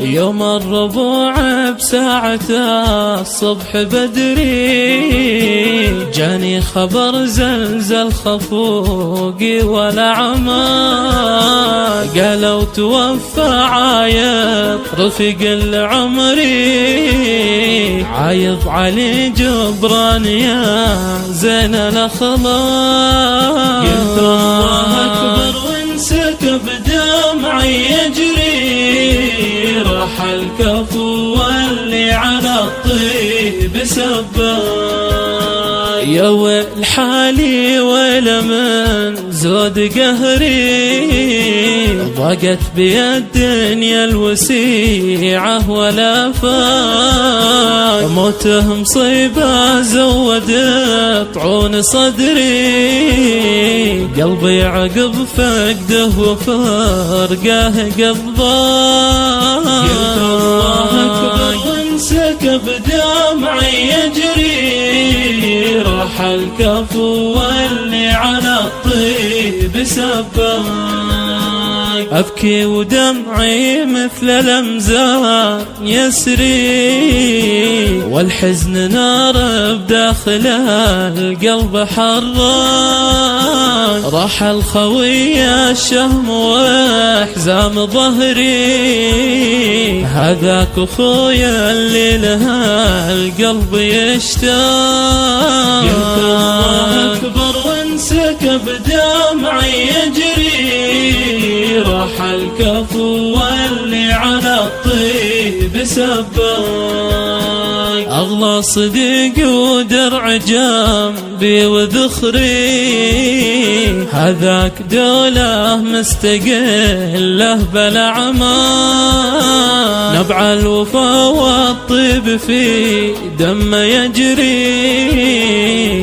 يوم الربوع بساعة الصبح بدري جاني خبر زلزل خفوقي والأعمى، قالوا توفى عايض رفيق العمري، عايض علي جبران يا زين الأخلاق. قلت الله أكبر وانسكب دمعي يجري، راح الكفو واللي على الطيب سباق. يا ويل حالي ويل من زود قهري، ضاقت بي الدنيا الوسيعة ولا فاق، موته مصيبة زودت طعون صدري، قلبي عقب فقده وفرقه قد ضاق. قلت الله أكبر وانسكب دمعي يجري، راح الكفو واللي على الطيب سباق. أبكي ودمعي مثل الأمزان يسري، والحزن نار بداخل القلب حراق، راح الخوي الشهم واحزام ظهري، هذاك أخويا اللي لها القلب يشتاق. قلت الله أكبر وانسكب دمعي يجري، راح الكفو واللي على الطيب سباق. أغلى صديق ودرع جنبي وذخري، هذاك دوله مستقله بالأعمال، نبع الوفا والطيب في دم يجري،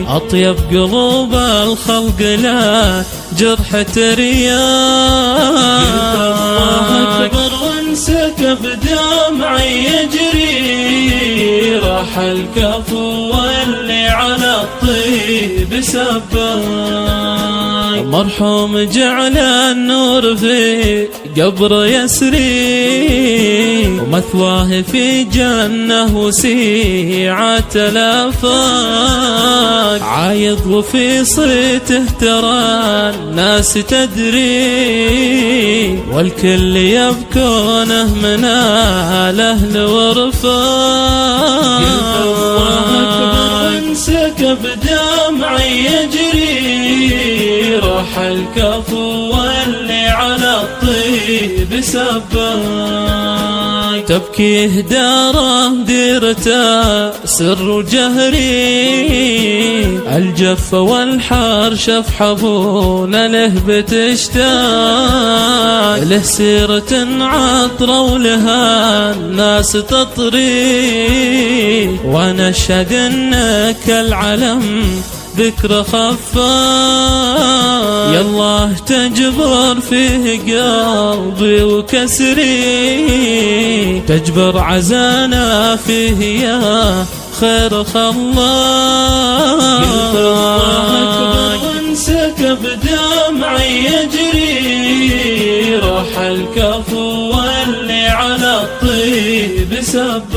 أطيب قلوب الخلق لا جرح ترياق. قلت الله أكبر وانسكب دمعي يجري، راح الكفو واللي على الطيب سباق. مرحوم جعل النور في قبر يسري، ومثواه في جنة وسيعة الآفاق، عايض وفي صيته ترى الناس تدري، والكل يبكونه من الأهل ورفاق. قلت الله أكبر وانسكب دمعي يجري، راح الكفو واللي على الطيب سباق. تبكيه داره ديرته سر جهري، الجف والحار شفحبون له بتشتاق، له سيرة عطرة ولها الناس تطري، وانا اشهد انك العلم ذكر خفاق. يالله تجبر فيه قلبي وكسري، تجبر عزانا فيه يا خير خلاق. قلت الله أكبر وانسكب دمعي يجري، راح الكفو واللي على الطيب سباق.